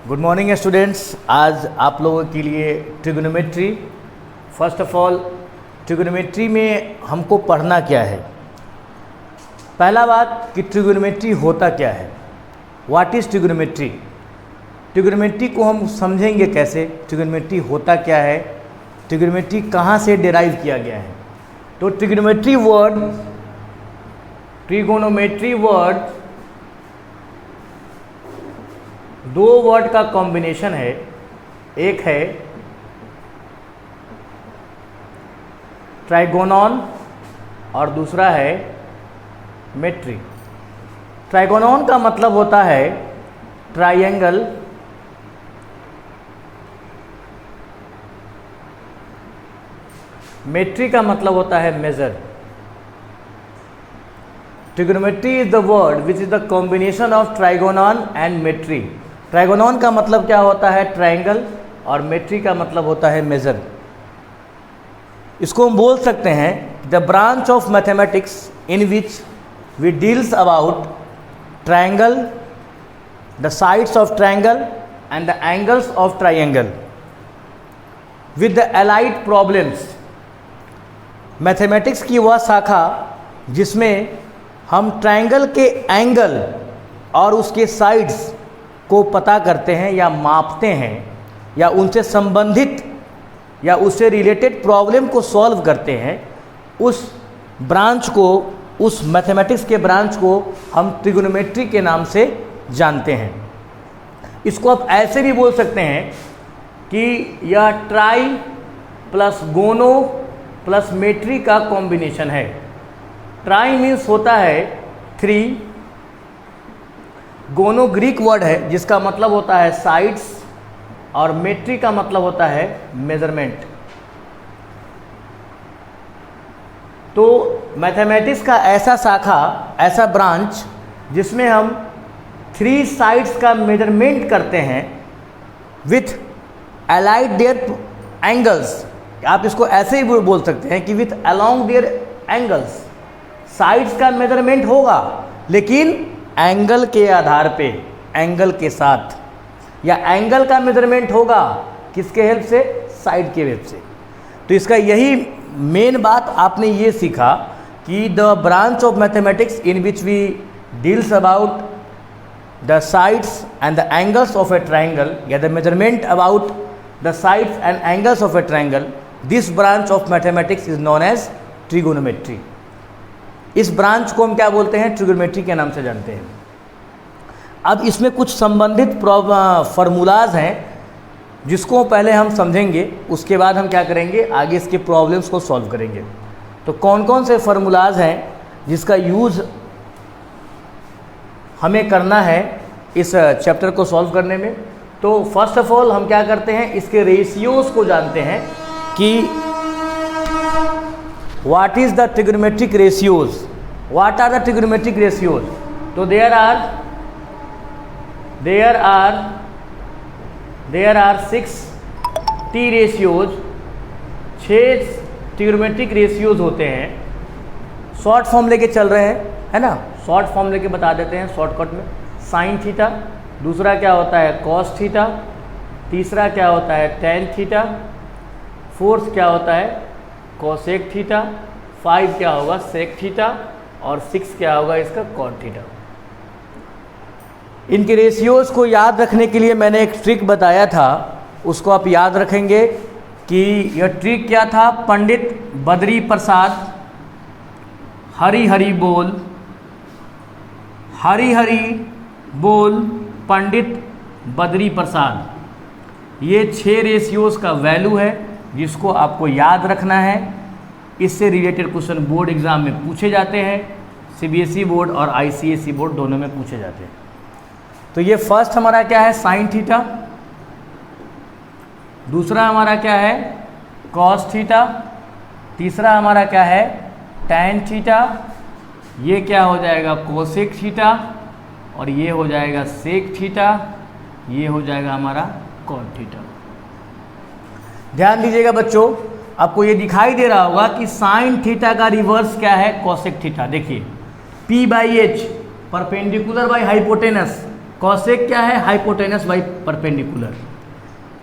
Good morning students. आज आप लोगों के लिए trigonometry, first of all trigonometry में हमको पढ़ना क्या है। पहला बात कि ट्रिगोनोमेट्री होता क्या है, व्हाट इज़ ट्रिगोनोमेट्री। ट्रिगोनोमेट्री को हम समझेंगे कैसे, ट्रिगोनोमेट्री होता क्या है, ट्रिगोनोमेट्री कहाँ से डिराइव किया गया है। तो ट्रिगोनोमेट्री वर्ड दो वर्ड का कॉम्बिनेशन है। एक है ट्राइगोनॉन और दूसरा है मेट्री। ट्राइगोनॉन का मतलब होता है ट्राइंगल, मेट्री का मतलब होता है measure. Trigonometry is the word which is the combination of trigonon and metry. Trigonon का मतलब क्या होता है, ट्राइंगल, और मेट्री का मतलब होता है मेजर। इसको हम बोल सकते हैं the branch of mathematics in which we deals about triangle, the sides of triangle and the angles of triangle with the allied problems. Mathematics की वह शाखा जिसमें हम ट्राइंगल के एंगल और उसके साइड्स को पता करते हैं या मापते हैं या उनसे संबंधित या उससे रिलेटेड प्रॉब्लम को सॉल्व करते हैं, उस ब्रांच को, उस मैथमेटिक्स के ब्रांच को हम ट्रिगोनोमेट्री के नाम से जानते हैं। इसको आप ऐसे भी बोल सकते हैं कि यह ट्राई प्लस गोनो प्लस मेट्री का कॉम्बिनेशन है। ट्राई मीन्स होता है थ्री, गोनो ग्रीक वर्ड है जिसका मतलब होता है साइड्स, और मेट्री का मतलब होता है मेजरमेंट। तो मैथमेटिक्स का ऐसा शाखा, ऐसा ब्रांच जिसमें हम थ्री साइड्स का मेजरमेंट करते हैं विथ अलाइड देयर एंगल्स। आप इसको ऐसे ही बोल सकते हैं कि with along their angles. Sides का मेजरमेंट होगा लेकिन एंगल के आधार पे, एंगल के साथ, या एंगल का मेजरमेंट होगा किसके हेल्प से, साइड के हेल्प से। तो इसका यही मेन बात आपने ये सीखा कि the branch of mathematics in which we deals about the sides and the angles of a triangle, या the measurement about the sides and angles of a triangle, this branch of mathematics is known as trigonometry. इस branch को हम क्या बोलते हैं, trigonometry के नाम से जानते हैं। अब इसमें कुछ संबंधित फार्मूलाज हैं जिसको पहले हम समझेंगे, उसके बाद हम क्या करेंगे, आगे इसके प्रॉब्लम्स को सॉल्व करेंगे। तो कौन कौन से फार्मूलाज हैं जिसका यूज़ हमें करना है इस चैप्टर को सॉल्व करने में। तो फर्स्ट ऑफ ऑल हम क्या करते हैं, इसके रेशियोज़ को जानते हैं कि what is the trigonometric ratios, what are the trigonometric ratios। तो there are 6 T ratios, 6 trigonometric ratios होते हैं। शॉर्ट फॉर्म लेके चल रहे हैं, है ना, शॉर्ट फॉर्म लेके बता देते हैं शॉर्टकट में। साइन थीटा, दूसरा क्या होता है कॉस थीटा, तीसरा क्या होता है टेन थीटा, फोर्थ क्या होता है कोसेक थीटा, 5 क्या होगा सेक थीटा, और 6 क्या होगा इसका कॉट थीटा। इनके रेशियोज़ को याद रखने के लिए मैंने एक ट्रिक बताया था, उसको आप याद रखेंगे कि यह ट्रिक क्या था। पंडित बद्री प्रसाद हरी हरी बोल, हरी हरी बोल पंडित बद्री प्रसाद, ये 6 रेशियोज़ का वैल्यू है जिसको आपको याद रखना है। इससे रिलेटेड क्वेश्चन बोर्ड एग्जाम में पूछे जाते हैं, सीबीएसई बोर्ड और आईसीएसई बोर्ड दोनों में पूछे जाते हैं। तो ये फर्स्ट हमारा क्या है साइन थीटा, दूसरा हमारा क्या है कॉस थीटा, तीसरा हमारा क्या है टैन थीटा, ये क्या हो जाएगा कोसेक थीटा, और ये हो जाएगा सेक थीटा, ये हो जाएगा हमारा कॉट थीटा। ध्यान दीजिएगा बच्चों, आपको ये दिखाई दे रहा होगा कि साइन थीटा का रिवर्स क्या है कोसेक थीटा। देखिए P/H perpendicular by hypotenuse, cosec क्या है? Hypotenuse by perpendicular.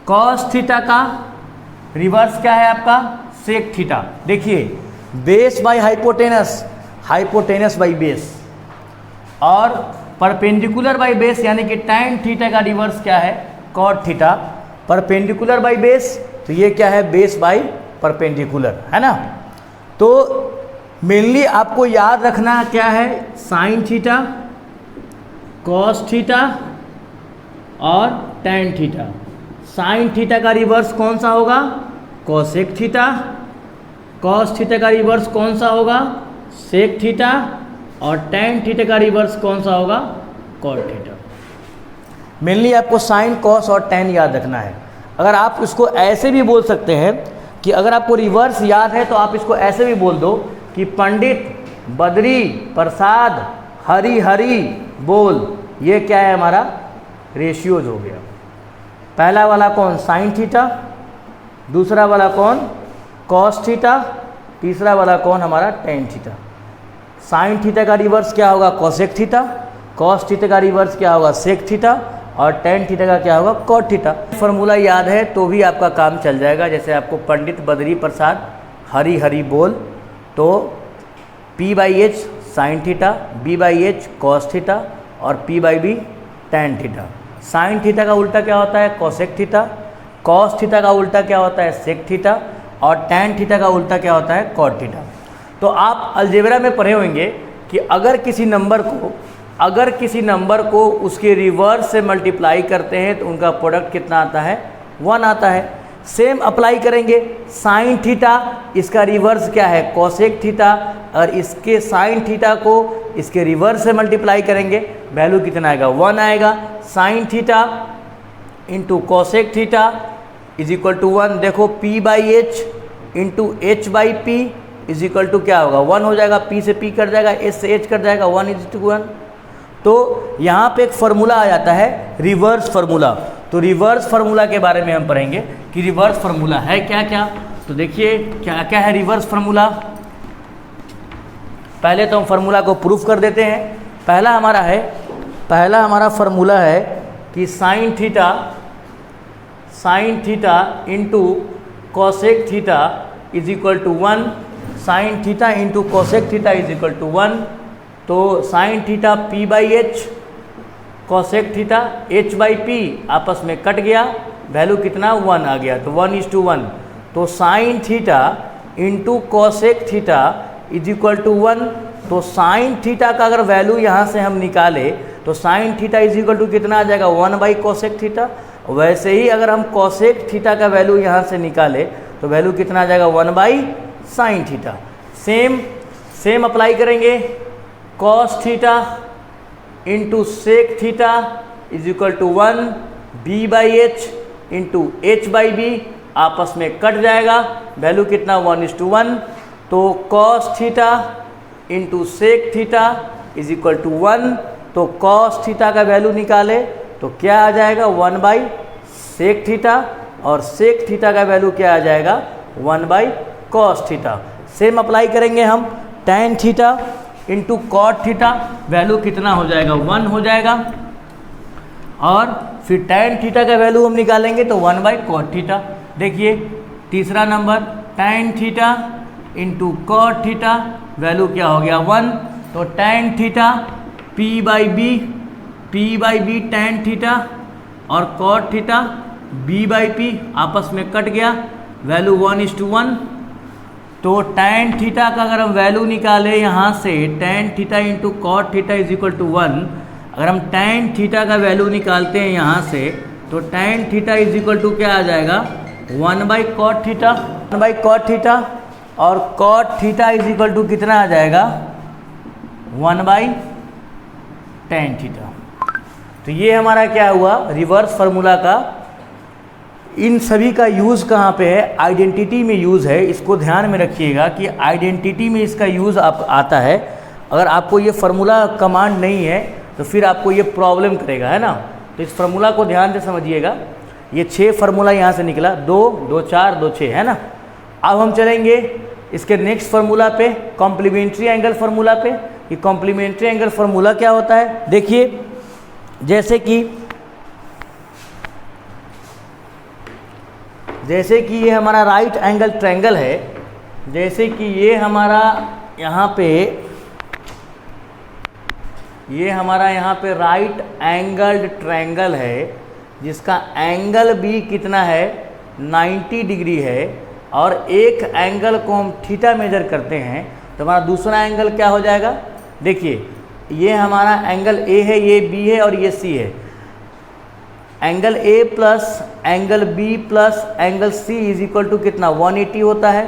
Cos theta का रिवर्स क्या है आपका? Sec theta. देखिए base by hypotenuse, hypotenuse by base, और परपेंडिकुलर बाई बेस यानी कि टैन थीटा का रिवर्स क्या है? Cot theta. Perpendicular by base तो ये क्या है? बेस बाई परपेंडिकुलर, है ना। तो मेनली आपको याद रखना क्या है? साइन थीटा, कॉस थीटा और टैन थीटा। साइन थीटा का रिवर्स कौन सा होगा? Cosec theta. कॉस थीटा का रिवर्स कौन सा होगा? Sec theta. और टैन थीटा का रिवर्स कौन सा होगा? Cot theta. मेनली आपको साइन, कॉस और टैन याद रखना है। अगर आप इसको ऐसे भी बोल सकते हैं कि अगर आपको रिवर्स याद है तो आप इसको ऐसे भी बोल दो कि पंडित बद्री प्रसाद हरी हरी बोल। ये क्या है? हमारा रेशियोज हो गया। पहला वाला कौन? Sine theta. दूसरा वाला कौन? Cos theta. तीसरा वाला कौन? हमारा टैन थीटा। साइन थीटा का रिवर्स क्या होगा? Cosec theta. कॉस थीटा का रिवर्स क्या होगा? Sec theta. और टैन थीटा का क्या होगा? Cot theta. फॉर्मूला याद है तो भी आपका काम चल जाएगा। जैसे आपको पंडित बद्री प्रसाद हरी हरी बोल, तो P/H sine theta, B/H cos theta और P/B tan theta. Sine theta का उल्टा क्या होता है? Cosec theta. कॉस थीटा का उल्टा क्या होता है? Sec theta. और टैन थीटा का उल्टा क्या होता है? Cot theta. तो आप अलजेब्रा में पढ़े होंगे कि अगर किसी नंबर को उसके रिवर्स से मल्टीप्लाई करते हैं तो उनका प्रोडक्ट कितना आता है? 1 आता है। सेम अप्लाई करेंगे। साइन थीटा इसका रिवर्स क्या है? Cosec theta. और इसके साइन थीटा को इसके रिवर्स से मल्टीप्लाई करेंगे, वैल्यू कितना आएगा? 1 आएगा। Sine theta into cosec theta is equal to 1। देखो P/H into H/P is equal to क्या होगा? 1 हो जाएगा। P से P कट जाएगा, H से H कट जाएगा, 1 इज टू 1। तो यहाँ पे एक फार्मूला आ जाता है रिवर्स फार्मूला। तो रिवर्स फार्मूला के बारे में हम पढ़ेंगे कि रिवर्स फार्मूला है क्या क्या। तो देखिए क्या क्या है रिवर्स फार्मूला। पहले तो हम फार्मूला को प्रूफ कर देते हैं। पहला हमारा फार्मूला है कि sine theta into cosec theta is equal to 1। Sine theta into cosec theta is equal to 1। तो sine theta P/H, cosec theta H/P आपस में कट गया, वैल्यू कितना? 1 आ गया। तो 1:1। तो sine theta into cosec theta is equal to 1। तो sine theta का अगर वैल्यू यहाँ से हम निकाले तो sine theta is equal to कितना आ जाएगा? Cosec theta. वैसे ही अगर हम कॉसेक थीटा का वैल्यू यहाँ से निकाले तो वैल्यू कितना आ जाएगा? Sine theta. सेम अप्लाई करेंगे। Cos theta into sec theta is equal to 1। B/H into H/B आपस में कट जाएगा, वैल्यू कितना? 1:1। तो cos theta into sec theta is equal to 1। तो कॉस थीटा का वैल्यू निकाले तो क्या आ जाएगा? 1/सेक थीटा। और सेक थीटा का वैल्यू क्या आ जाएगा? 1/कॉस थीटा। सेम अप्लाई करेंगे हम। Tan theta into cot theta, value कितना हो जाएगा? 1 हो जाएगा। और फिर टैन थीटा का वैल्यू हम निकालेंगे तो 1/कॉट थीटा। देखिए तीसरा number tan theta into cot theta, value क्या हो गया? 1। तो tan theta P/B tan theta और कॉट थीटा B/P आपस में कट गया, वैल्यू 1:1। तो टैन थीटा का अगर हम वैल्यू निकालें यहाँ से, tan theta into cot theta is equal to 1। अगर हम टैन थीटा का वैल्यू निकालते हैं यहाँ से तो tan theta is equal to क्या आ जाएगा? Cot theta. 1/कॉट थीटा और cot theta is equal to कितना आ जाएगा? Tan theta. तो ये हमारा क्या हुआ? रिवर्स फार्मूला का। इन सभी का यूज़ कहाँ पे है? आइडेंटिटी में यूज़ है। इसको ध्यान में रखिएगा कि आइडेंटिटी में इसका यूज़ आता है। अगर आपको ये फार्मूला कमांड नहीं है तो फिर आपको ये प्रॉब्लम करेगा, है ना। तो इस फार्मूला को ध्यान से समझिएगा। ये 6 फार्मूला यहाँ से निकला, 2, 2, 4, 2, 6, है ना। अब हम चलेंगे इसके नेक्स्ट फार्मूला पे, कॉम्प्लीमेंट्री एंगल फार्मूला पे। ये कॉम्प्लीमेंट्री एंगल फार्मूला क्या होता है? देखिए जैसे कि ये हमारा राइट एंगल ट्रायंगल है, जैसे कि ये हमारा यहाँ पे राइट एंगल्ड ट्रायंगल है, जिसका एंगल भी कितना है 90 डिग्री है, और एक एंगल को हम थीटा मेजर करते हैं, तो हमारा दूसरा एंगल क्या हो जाएगा। देखिए ये हमारा एंगल ए है, ये बी है और ये सी है। Angle A plus angle B plus angle C is equal to कितना 180 होता है।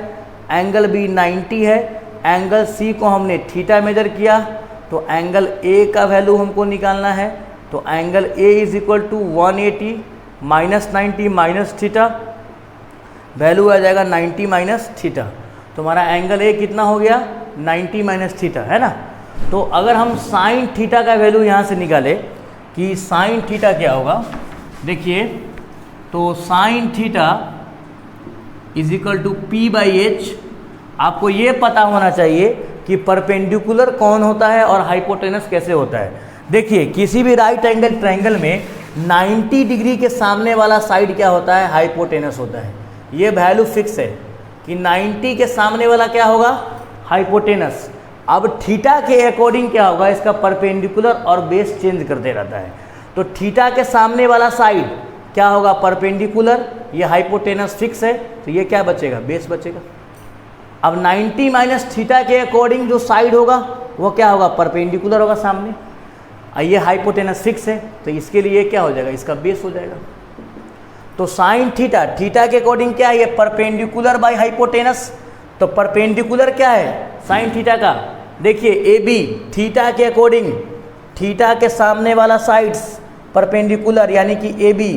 एंगल बी 90 है, एंगल सी को हमने थीटा मेजर किया, तो एंगल ए का वैल्यू हमको निकालना है। तो angle A is equal to 180 minus 90 minus theta, value आ जाएगा 90 माइनस थीटा। तो हमारा एंगल ए कितना हो गया 90 माइनस थीटा, है ना। तो अगर हम साइन थीटा का वैल्यू यहाँ से निकाले कि साइन थीटा क्या होगा, देखिए तो sine theta is equal to P by H. आपको ये पता होना चाहिए कि परपेंडिकुलर कौन होता है और हाइपोटेनस कैसे होता है। देखिए किसी भी राइट एंगल ट्रायंगल में 90 डिग्री के सामने वाला साइड क्या होता है, हाइपोटेनस होता है। ये वैल्यू फिक्स है कि 90 के सामने वाला क्या होगा, हाइपोटेनस। अब थीटा के अकॉर्डिंग क्या होगा, इसका परपेंडिकुलर और बेस चेंज करते रहता है। तो थीटा के सामने वाला साइड क्या होगा, परपेंडिकुलर, ये हाइपोटेनस फिक्स है, तो ये क्या बचेगा, बेस बचेगा। अब 90 माइनस थीटा के अकॉर्डिंग जो साइड होगा वो क्या होगा, परपेंडिकुलर होगा सामने। ये हाइपोटेनस फिक्स है, तो इसके लिए क्या हो जाएगा, इसका बेस हो जाएगा। तो साइन थीटा, थीटा के अकॉर्डिंग क्या है, ये परपेंडिकुलर बाय हाइपोटेनस। तो परपेंडिकुलर क्या है साइन थीटा का, देखिए ए बी, थीटा के अकॉर्डिंग थीटा के सामने वाला साइड्स परपेंडिकुलर यानी कि ए बी,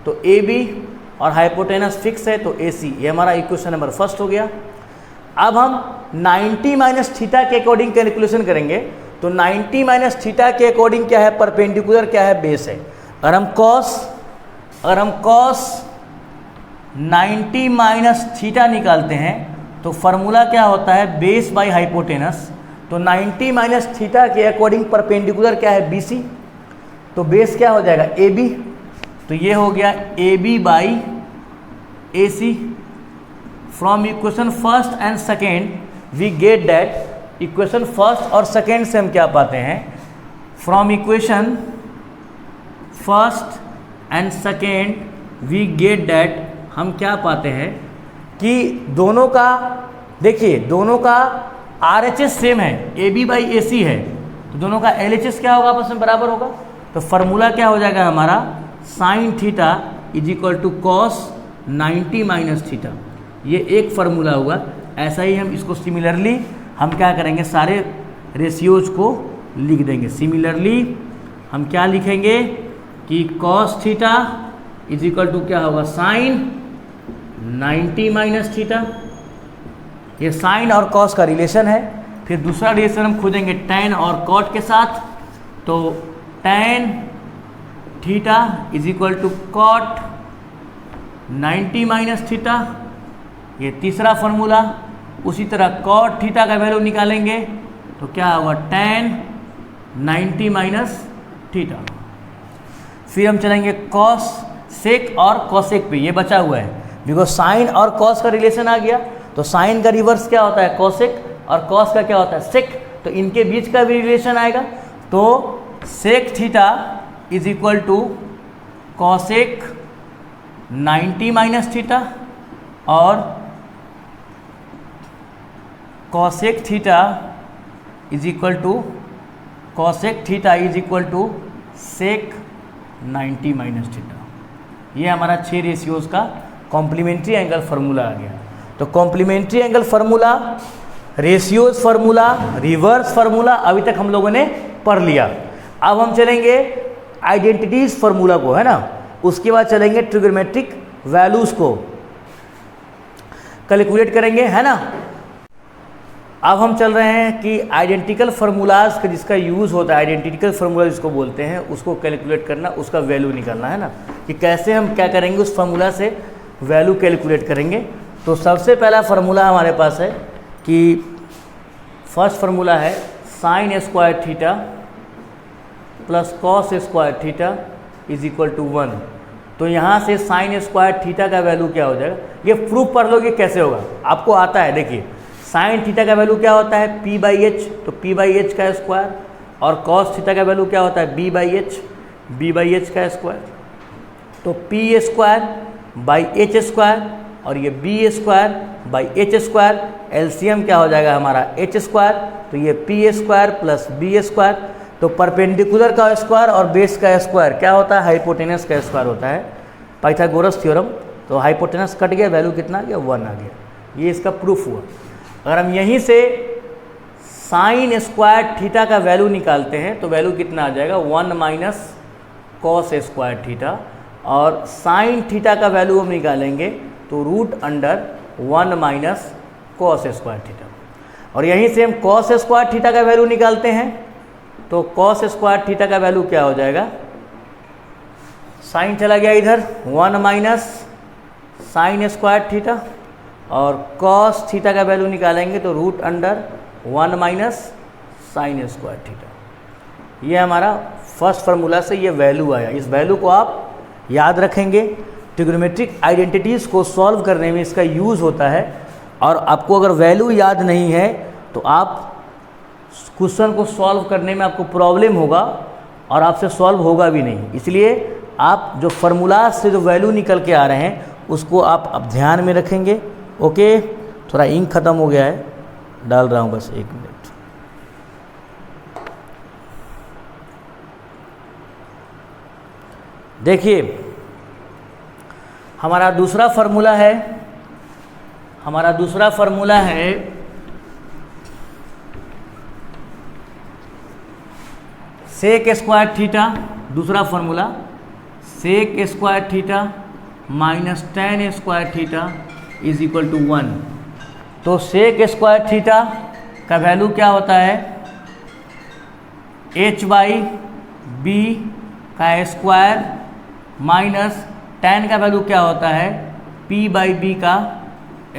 तो ए बी और हाइपोटेनस फिक्स है, तो ए सी। ये हमारा इक्वेशन नंबर फर्स्ट हो गया। अब हम 90 माइनस थीटा के अकॉर्डिंग कैलकुलेशन करेंगे, तो 90 माइनस थीटा के अकॉर्डिंग क्या है, परपेंडिकुलर क्या है, बेस है। अगर हम कॉस 90 माइनस थीटा निकालते हैं तो फार्मूला क्या होता है, बेस बाय हाइपोटेनस। तो 90 माइनस थीटा के अकॉर्डिंग परपेंडिकुलर क्या है, BC, तो बेस क्या हो जाएगा, AB। तो ये हो गया AB by AC। From equation first and second we get that, equation first और सेकेंड से हम क्या पाते हैं, from equation first and second we get that, हम क्या पाते हैं कि दोनों का, देखिए दोनों का RHS सेम है, AB बाई AC है, तो दोनों का LHS क्या होगा, आपस में बराबर होगा। तो फार्मूला क्या हो जाएगा हमारा, sine theta is equal to cos 90 minus theta. ये एक फार्मूला हुआ। ऐसा ही हम इसको सिमिलरली हम क्या करेंगे, सारे रेशियोज को लिख देंगे। सिमिलरली हम क्या लिखेंगे कि cos theta is equal to क्या होगा, साइन 90 माइनस थीटा। ये साइन और कॉस का रिलेशन है। फिर दूसरा रिलेशन हम खोजेंगे टैन और कॉट के साथ, तो tan theta is equal to cot 90 minus theta, ये तीसरा फार्मूला। उसी तरह कॉट थीटा का वैल्यू निकालेंगे तो क्या होगा, टैन 90 माइनस थीटा। फिर हम चलेंगे कॉस सेक और कॉसेक पे, ये बचा हुआ है बिकॉज साइन और कॉस का रिलेशन आ गया। तो साइन का रिवर्स क्या होता है, कॉसेक, और कॉस का क्या होता है, सेक, तो इनके बीच का भी रिलेशन आएगा। तो sec theta is equal to cosec 90 minus theta, और cosec theta is equal to cosec theta is equal to sec 90 minus theta. ये हमारा 6 रेशियोज का कॉम्प्लीमेंट्री एंगल फार्मूला आ गया। तो complementary angle formula, ratios formula, reverse formula अभी तक हम लोगों ने पढ़ लिया। अब हम चलेंगे आइडेंटिटीज फार्मूला को, है ना। उसके बाद चलेंगे ट्रिग्नोमेट्रिक वैल्यूज को कैलकुलेट करेंगे, है ना। अब हम चल रहे हैं कि आइडेंटिकल फार्मूलाज का जिसका यूज़ होता है, आइडेंटिकल फार्मूला जिसको बोलते हैं, उसको कैलकुलेट करना, उसका वैल्यू निकालना, है ना, कि कैसे हम क्या करेंगे, उस फार्मूला से वैल्यू कैलकुलेट करेंगे। तो सबसे पहला फार्मूला हमारे पास है कि फर्स्ट फार्मूला है sine square theta plus cos square theta is equal to 1। तो यहाँ से साइन स्क्वायर थीटा का वैल्यू क्या हो जाएगा, ये प्रूफ पढ़ लो कि कैसे होगा, आपको आता है। देखिए साइन थीटा का वैल्यू क्या होता है p बाई एच, तो p बाई एच का स्क्वायर, और कॉस थीटा का वैल्यू क्या होता है b बाई एच का स्क्वायर। तो p square by H square और ये b square by H square, LCM क्या हो जाएगा हमारा h स्क्वायर, तो ये p square plus b square. तो परपेंडिकुलर का स्क्वायर और बेस का स्क्वायर क्या होता है, हाइपोटेनस का स्क्वायर होता है, पाइथागोरस थ्योरम। तो हाइपोटेनस कट गया, वैल्यू कितना आ गया 1 आ गया, ये इसका प्रूफ हुआ। अगर हम यहीं से साइन स्क्वायर थीटा का वैल्यू निकालते हैं तो वैल्यू कितना आ जाएगा 1 माइनस कॉस स्क्वायर थीटा, और साइन थीटा का वैल्यू हम निकालेंगे तो root under 1 minus cos square theta. और यहीं से हम कॉस स्क्वायर थीटा का वैल्यू निकालते हैं तो कॉस स्क्वायर थीटा का वैल्यू क्या हो जाएगा, साइन चला गया इधर 1 माइनस साइन स्क्वायर थीटा, और कॉस थीटा का वैल्यू निकालेंगे तो root under 1 minus sine square theta. ये हमारा फर्स्ट फार्मूला से ये वैल्यू आया। इस वैल्यू को आप याद रखेंगे, ट्रिग्नोमेट्रिक आइडेंटिटीज़ को सॉल्व करने में इसका यूज़ होता है। और आपको अगर वैल्यू याद नहीं है तो आप क्वेश्चन को सॉल्व करने में आपको प्रॉब्लम होगा और आपसे सॉल्व होगा भी नहीं। इसलिए आप जो फार्मूला से जो वैल्यू निकल के आ रहे हैं उसको आप अब ध्यान में रखेंगे। ओके, थोड़ा इंक ख़त्म हो गया है, डाल रहा हूँ बस 1 मिनट। देखिए हमारा दूसरा फार्मूला है सेक स्क्वायर थीटा। दूसरा formula sec square theta minus tan square theta is equal to 1। तो सेक स्क्वायर थीटा का वैल्यू क्या होता है, h बाई बी का स्क्वायर माइनस टेन का वैल्यू क्या होता है p बाई बी का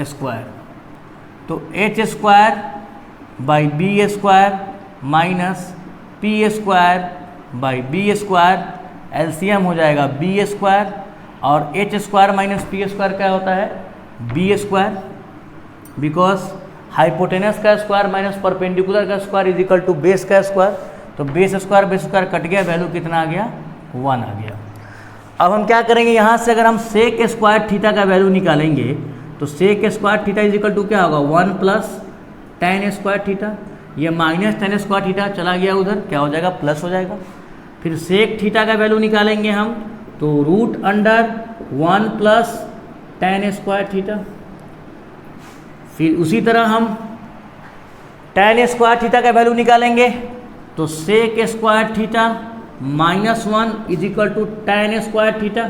स्क्वायर। तो h square by B square minus P square by B square, LCM हो जाएगा बी स्क्वायर, और H square minus P square क्या होता है बी स्क्वायर, बिकॉज हाइपोटेनस का स्क्वायर माइनस परपेंडिकुलर का square is equal to base का square. तो बेस स्क्वायर कट गया, वैल्यू कितना आ गया 1 आ गया। अब हम क्या करेंगे, यहाँ से अगर हम सेक स्क्वायर थीटा का वैल्यू निकालेंगे तो sec square theta is equal to क्या होगा 1 प्लस टेन स्क्वायर थीटा, ये माइनस टेन स्क्वायर थीटा चला गया उधर, क्या हो जाएगा प्लस हो जाएगा। फिर सेक थीटा का वैल्यू निकालेंगे हम तो root under 1 plus tan square theta. फिर उसी तरह हम टेन स्क्वायर थीटा का वैल्यू निकालेंगे तो sec square theta minus 1 is equal to tan square theta.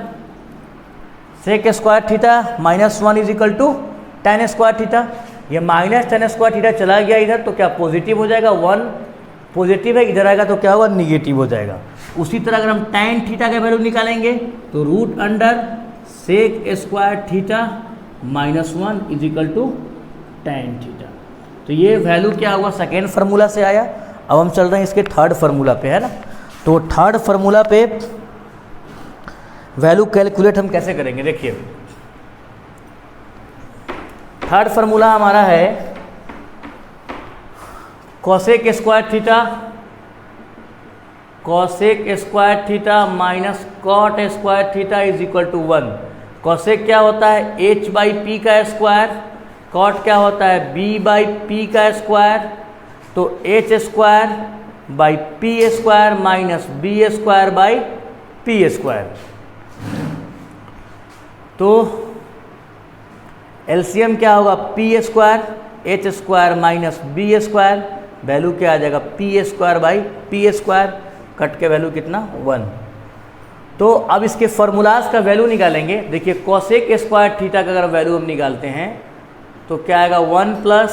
Sec square theta minus 1 is equal to tan square theta. ये माइनस टेन स्क्वायर थीटा चला गया इधर तो क्या पॉजिटिव हो जाएगा, 1 पॉजिटिव है, इधर आएगा तो क्या होगा निगेटिव हो जाएगा। उसी तरह अगर हम टेन थीटा का वैल्यू निकालेंगे तो root under sec square theta minus 1 is equal to tan theta. तो ये वैल्यू क्या हुआ सेकेंड फार्मूला से आया। अब हम चल रहे हैं इसके थर्ड फार्मूला पे, है ना। तो थर्ड फार्मूला पे वैल्यू कैलकुलेट हम कैसे करेंगे, देखिए थर्ड फार्मूला हमारा है cosec square theta minus cot square theta is equal to 1। Cosec क्या होता है h बाई पी का स्क्वायर, कॉट क्या होता है b बाई पी का स्क्वायर। तो h square by P square minus B square by P square. तो एलसीएम क्या होगा P square H square minus B square, value क्या आ जाएगा P square by P square, cut के वैल्यू कितना 1। तो अब इसके फार्मूलाज का वैल्यू निकालेंगे। देखिए कॉसेक स्क्वायर थीटा का अगर वैल्यू हम निकालते हैं तो क्या आएगा 1 प्लस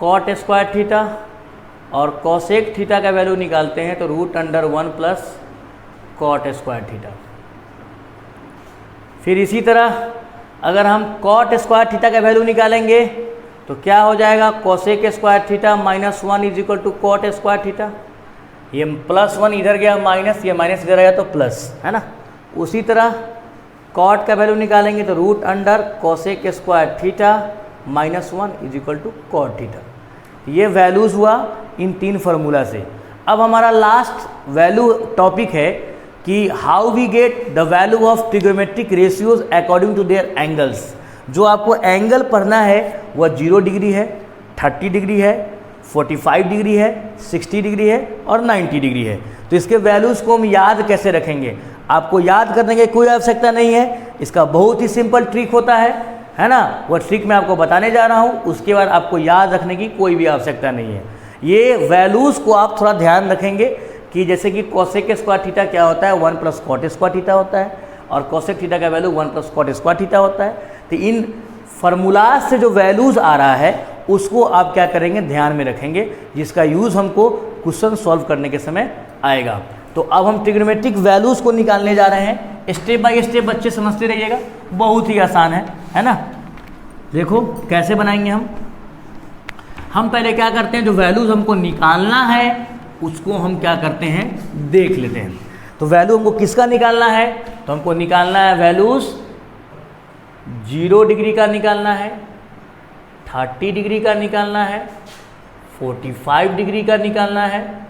कॉट स्क्वायर थीटा, और कॉसेक थीटा का वैल्यू निकालते हैं तो root under 1 plus cot square theta. फिर इसी तरह अगर हम कॉट स्क्वायर थीटा का वैल्यू निकालेंगे तो क्या हो जाएगा cosec square theta minus 1 is equal to cot square theta. ये +1 इधर गया माइनस, ये माइनस इधर आया तो प्लस, है ना। उसी तरह कॉट का वैल्यू निकालेंगे तो √ cosec square theta -1 = cot theta. ये वैल्यूज़ हुआ इन 3 फार्मूला से। अब हमारा लास्ट वैल्यू टॉपिक है कि how we get the value of trigonometric ratios according to their angles. जो आपको एंगल पढ़ना है वह 0 डिग्री है, 30 डिग्री है, 45 डिग्री है, 60 डिग्री है और 90 डिग्री है। तो इसके वैल्यूज़ को हम याद कैसे रखेंगे? आपको याद करने की कोई आवश्यकता नहीं है, इसका बहुत ही सिंपल ट्रिक होता है ना। वह ट्रिक मैं आपको बताने जा रहा हूँ, उसके बाद आपको याद रखने की कोई भी आवश्यकता नहीं है। ये वैल्यूज़ को आप थोड़ा ध्यान रखेंगे कि जैसे कि कोसेक स्क्वायर थीटा क्या होता है, 1 + कॉट स्क्वायर थीटा होता है, और कोसेक थीटा का वैल्यू 1 + कॉट स्क्वायर थीटा होता है। तो इन फार्मूलाज से जो वैल्यूज़ आ रहा है उसको आप क्या करेंगे, ध्यान में रखेंगे, जिसका यूज़ हमको क्वेश्चन सॉल्व करने के समय आएगा। तो अब हम ट्रिग्नोमेट्रिक वैल्यूज़ को निकालने जा रहे हैं। स्टेप बाय स्टेप बच्चे समझते रहिएगा, बहुत ही आसान है ना। देखो कैसे बनाएंगे हम पहले क्या करते हैं, जो वैल्यूज़ हमको निकालना है उसको हम क्या करते हैं, देख लेते हैं। तो वैल्यू हमको किसका निकालना है, तो हमको निकालना है वैल्यूज़ 0 डिग्री का निकालना है, 30 डिग्री का निकालना है, 45 डिग्री का निकालना है,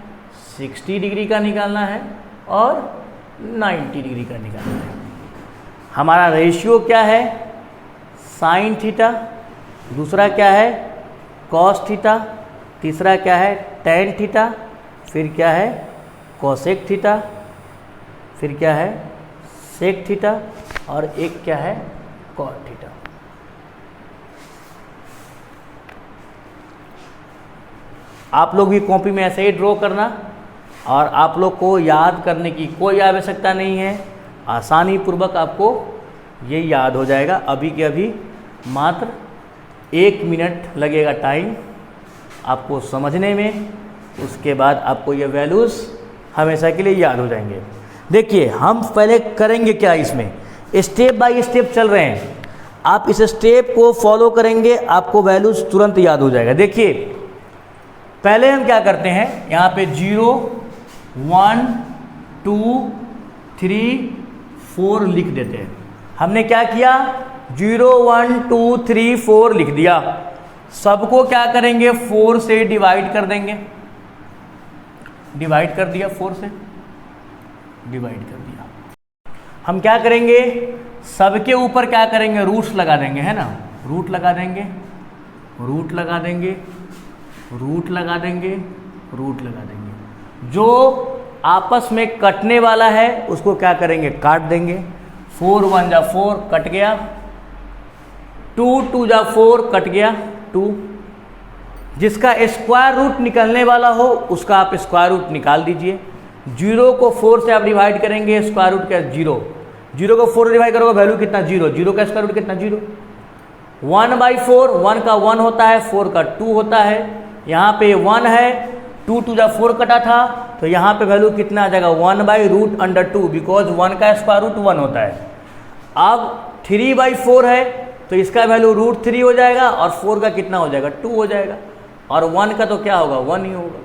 60 डिग्री का निकालना है और 90 डिग्री का निकालना है। हमारा रेशियो क्या है, साइन थीटा, दूसरा क्या है कॉस थीटा, तीसरा क्या है टेन थीटा, फिर क्या है कोसेक थीटा, फिर क्या है सेक थीटा और एक क्या है कॉट थीटा। आप लोग भी कॉपी में ऐसे ही ड्रॉ करना, और आप लोग को याद करने की कोई आवश्यकता नहीं है, आसानी पूर्वक आपको ये याद हो जाएगा। अभी के अभी मात्र 1 मिनट लगेगा टाइम आपको समझने में, उसके बाद आपको ये वैल्यूज़ हमेशा के लिए याद हो जाएंगे। देखिए हम पहले करेंगे क्या, इसमें स्टेप बाय स्टेप चल रहे हैं, आप इस स्टेप को फॉलो करेंगे आपको वैल्यूज़ तुरंत याद हो जाएगा। देखिए पहले हम क्या करते हैं, यहाँ पे 0 1 2 3 4 लिख देते हैं। हमने क्या किया, 0 1 2 3 4 लिख दिया। सबको क्या करेंगे, 4 से डिवाइड कर देंगे। डिवाइड कर दिया, 4 से डिवाइड कर दिया। हम क्या करेंगे, सबके ऊपर क्या करेंगे, रूट्स लगा देंगे, है ना। रूट लगा देंगे, रूट लगा देंगे, रूट लगा देंगे, रूट लगा देंगे। जो आपस में कटने वाला है उसको क्या करेंगे, काट देंगे। 4 1 जा 4 कट गया, 2 2 जा 4 कट गया 2। जिसका स्क्वायर रूट निकलने वाला हो उसका आप स्क्वायर रूट निकाल दीजिए। 0 को 4 से आप डिवाइड करेंगे, स्क्वायर रूट क्या 0। 0 को 4 डिवाइड करोगे वैल्यू कितना 0, 0 का स्क्वायर रूट कितना 0। 1/4, 1 का 1 होता है, 4 का 2 होता है। यहाँ पे 1 है, 2 2 जा 4 कटा था, तो यहाँ पे वैल्यू कितना आ जाएगा 1/√2, बिकॉज 1 का स्क्वायर रूट 1 होता है। अब 3/4 है तो इसका वैल्यू √3 हो जाएगा, और 4 का कितना हो जाएगा 2 हो जाएगा, और 1 का तो क्या होगा 1 ही होगा।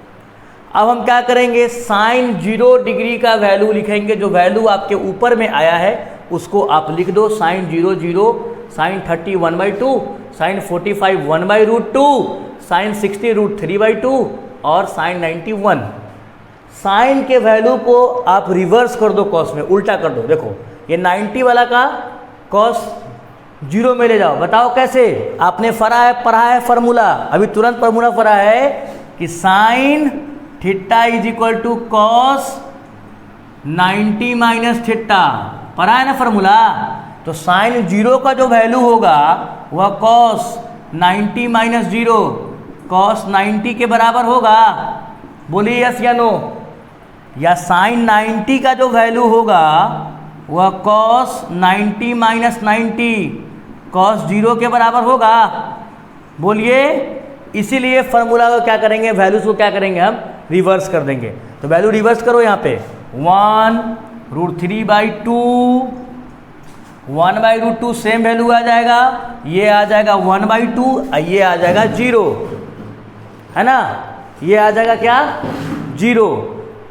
अब हम क्या करेंगे, साइन 0 डिग्री का वैल्यू लिखेंगे। जो वैल्यू आपके ऊपर में आया है उसको आप लिख दो, साइन 0 0, साइन 30 1/2, साइन 45 1/√2, साइन 60 √3/2 और साइन 90 1। साइन के वैल्यू को आप रिवर्स कर दो, कॉस में उल्टा कर दो। देखो ये 90 वाला का कॉस 0 में ले जाओ। बताओ कैसे, आपने पढ़ा है फार्मूला, अभी तुरंत फार्मूला पढ़ा है कि साइन थीटा = कॉस 90 - थीटा, पढ़ा है ना फार्मूला। तो साइन 0 का जो वैल्यू होगा वह कॉस 90 - 0 कॉस 90 के बराबर होगा। बोलिए यस या नो। या साइन 90 का जो वैल्यू होगा वह कॉस 90 - 90 कॉस 0 के बराबर होगा। बोलिए, इसीलिए फार्मूला को क्या करेंगे, वैल्यूज को क्या करेंगे, हम रिवर्स कर देंगे। तो वैल्यू रिवर्स करो, यहाँ पे 1√3/2, 1/√2 सेम वैल्यू आ जाएगा, ये आ जाएगा 1/2, ये आ जाएगा 0, है ना। ये आ जाएगा क्या 0।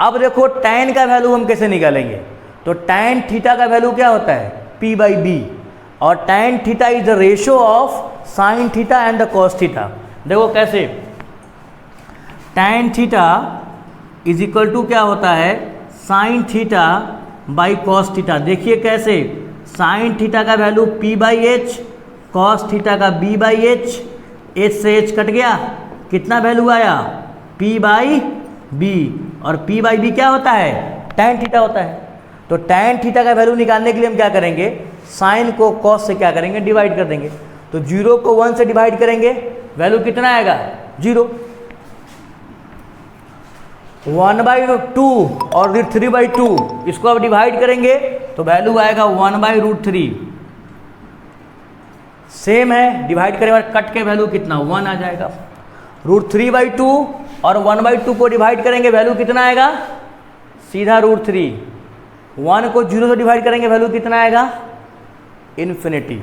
अब देखो tan का वैल्यू हम कैसे निकालेंगे, तो tan थीटा का वैल्यू क्या होता है P/B, और tan theta is the ratio of sine theta and the cos theta. देखो कैसे, tan theta is equal to क्या होता है sine theta by cos theta. देखिए कैसे, साइन थीटा का वैल्यू P/H, कॉस थीटा का B/H, H से H कट गया, कितना वैल्यू आया P/B, और P/B क्या होता है tan थीटा होता है। तो tan थीटा का वैल्यू निकालने के लिए हम क्या करेंगे, साइन को कॉस से क्या करेंगे डिवाइड कर देंगे। तो 0 को 1 से डिवाइड करेंगे, वैल्यू कितना आएगा 0। 1/2 और 3/2 इसको अब डिवाइड करेंगे तो वैल्यू आएगा 1/√3। सेम है, डिवाइड करने बाद कट के वैल्यू कितना 1 आ जाएगा। √3/2 और 1/2 को डिवाइड करेंगे, वैल्यू कितना आएगा सीधा √3। 1 को 0 से डिवाइड करेंगे, वैल्यू कितना आएगा इन्फिनिटी।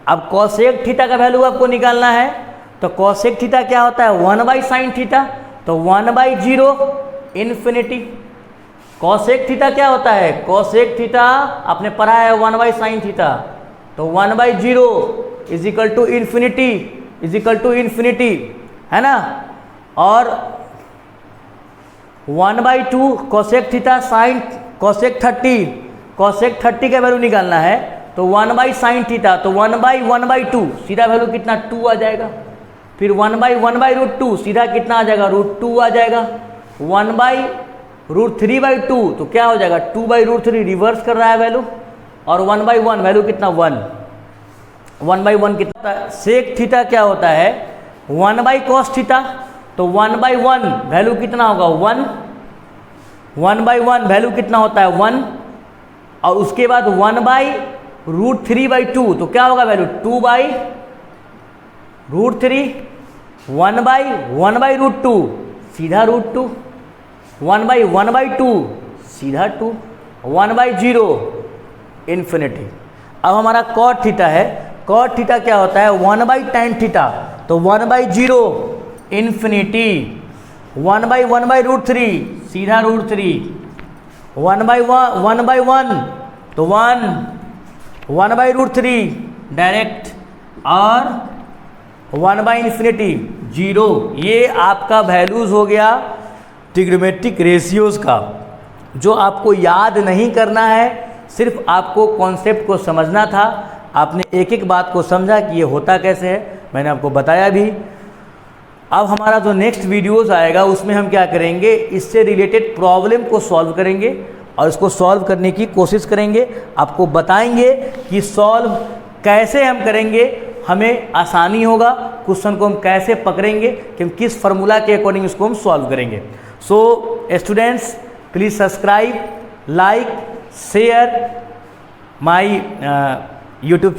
अब कॉसेक थीटा का वैल्यू आपको निकालना है, तो कॉसेक थीटा क्या होता है 1/sin थीटा, तो 1/0 इन्फिनिटी। कॉसेक थीटा क्या होता है, कॉसेक थीटा आपने पढ़ा है 1/sin थीटा, तो 1/0 is equal to infinity, is equal to infinity, है ना। और 1/2 cosec theta sine cosec 30, cosec 30 का वैल्यू निकालना है, तो 1/sin थीटा, तो 1/1/2 सीधा वैल्यू कितना 2 आ जाएगा। फिर 1/1/√2 सीधा कितना आ जाएगा √2 आ जाएगा। 1/√3/2 तो क्या हो जाएगा 2/√3, रिवर्स कर रहा है वैल्यू, और 1/1 वैल्यू कितना 1, 1/1 कितना। सेक थीटा क्या होता है 1/cos थीटा, तो 1/1 वैल्यू कितना होगा 1, 1/1 वैल्यू कितना होता है 1, और उसके बाद 1/√3/2 तो क्या होगा वैल्यू 2/√3, 1/1/√2 सीधा √2, 1/1/2 सीधा 2, 1/0 इन्फिनिटी। अब हमारा cot थीटा है, cot थीटा क्या होता है 1/tan थीटा, तो 1/0 इन्फिनिटी, 1/1/√3 सीधा √3, 1/1 तो 1, 1/√3 डायरेक्ट, और 1/∞ 0। ये आपका वैल्यूज हो गया ट्रिग्नोमेट्रिक रेशियोज का, जो आपको याद नहीं करना है, सिर्फ आपको कॉन्सेप्ट को समझना था। आपने एक एक बात को समझा कि ये होता कैसे है, मैंने आपको बताया भी। अब हमारा जो नेक्स्ट वीडियोस आएगा उसमें हम क्या करेंगे, इससे रिलेटेड प्रॉब्लम को सॉल्व करेंगे, और इसको सॉल्व करने की कोशिश करेंगे, आपको बताएंगे कि सॉल्व कैसे हम करेंगे, हमें आसानी होगा, क्वेश्चन को हम कैसे पकड़ेंगे, कि हम किस फार्मूला के अकॉर्डिंग इसको हम सॉल्व करेंगे। So students please subscribe, like, share my YouTube channel.